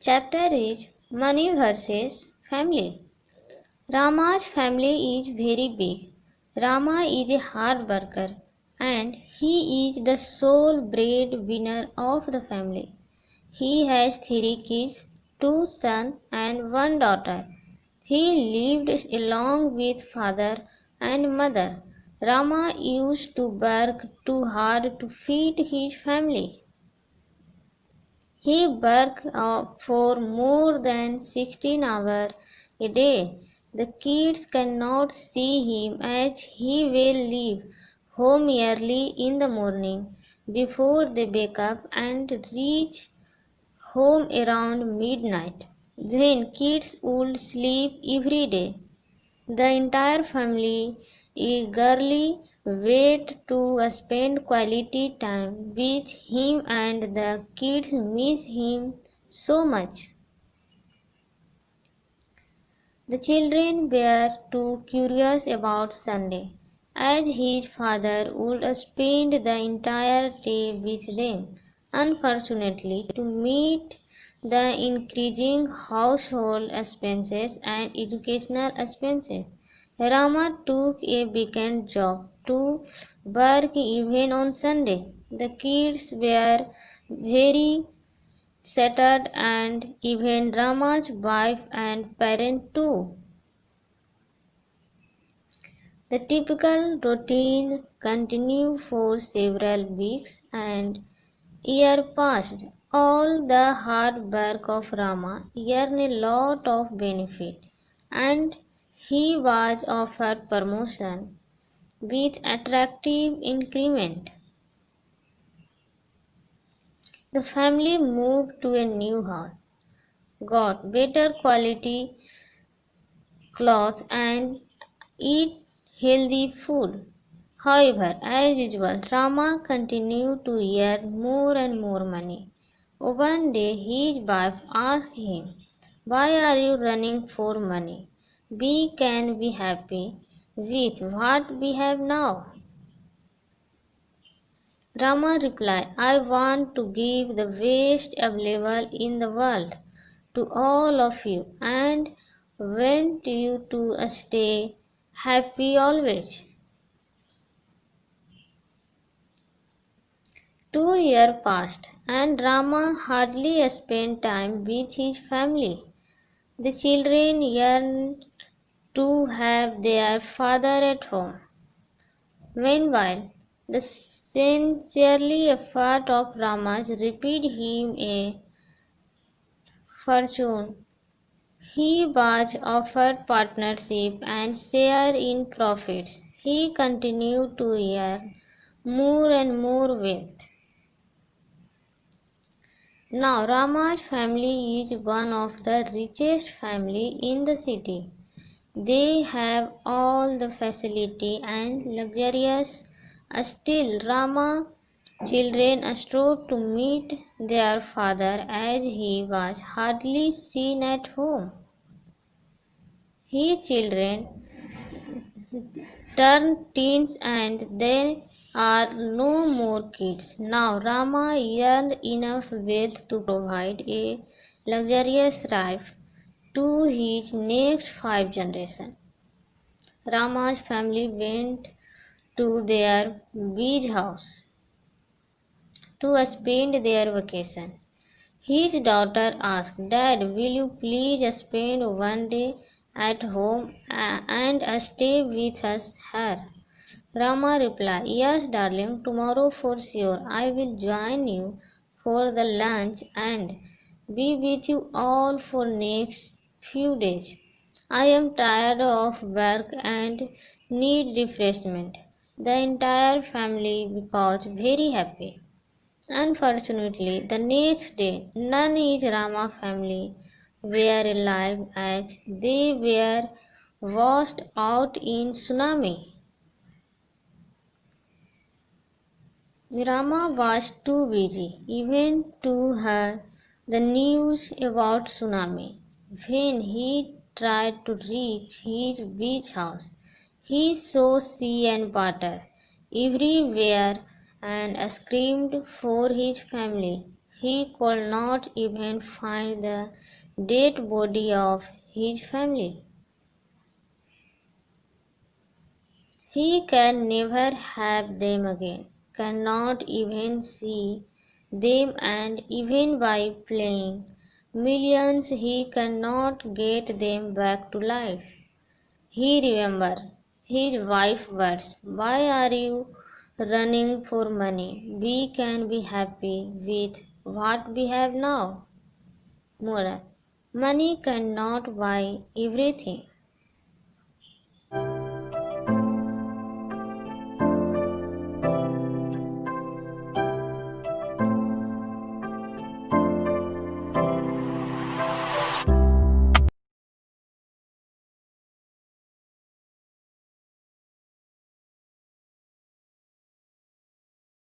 Chapter is Money versus Family. Rama's family is very big. Rama is a hard worker and he is the sole breadwinner of the family. He has 3 kids, 2 sons and 1 daughter. He lived along with father and mother. Rama used to work too hard to feed his family. He worked for more than 16 hours a day. The kids cannot see him as he will leave home early in the morning before they wake up and reach home around midnight. Then kids would sleep every day. The entire family eagerly wait to spend quality time with him and the kids miss him so much. The children were too curious about Sunday, as his father would spend the entire day with them. Unfortunately, to meet the increasing household expenses and educational expenses, Rama took a weekend job to work even on Sunday. The kids were very shattered and even Rama's wife and parents too. The typical routine continued for several weeks and years passed. All the hard work of Rama earned a lot of benefit and he was offered promotion with attractive increment. The family moved to a new house, got better quality clothes and eat healthy food. However, as usual, Rama continued to earn more and more money. One day his wife asked him, "Why are you running for money? We can be happy with what we have now." Rama replied, "I want to give the best available in the world to all of you and want you to stay happy always." 2 years passed and Rama hardly spent time with his family. The children yearned to have their father at home. Meanwhile, the sincerely effort of Rama repaid him a fortune. He was offered partnership and share in profits. He continued to earn more and more wealth. Now Rama's family is one of the richest family in the city. They have all the facility and luxurious. Still, Rama children strove to meet their father as he was hardly seen at home. His children turn teens and there are no more kids. Now Rama earned enough wealth to provide a luxurious life to his next 5 generations. Rama's family went to their beach house to spend their vacations. His daughter asked, "Dad, will you please spend one day at home and stay with us here?" Rama replied, "Yes, darling, tomorrow for sure. I will join you for the lunch and be with you all for next few days. I am tired of work and need refreshment." The entire family was very happy. Unfortunately, the next day, none of Rama family were alive as they were washed out in tsunami. Rama was too busy even to hear the news about tsunami. When he tried to reach his beach house, he saw sea and water everywhere and screamed for his family. he could not even find the dead body of his family. He can never have them again, cannot even see them, and even by playing millions he cannot get them back to life. He remembered his wife's words, "Why are you running for money? We can be happy with what we have now." Moral: money cannot buy everything.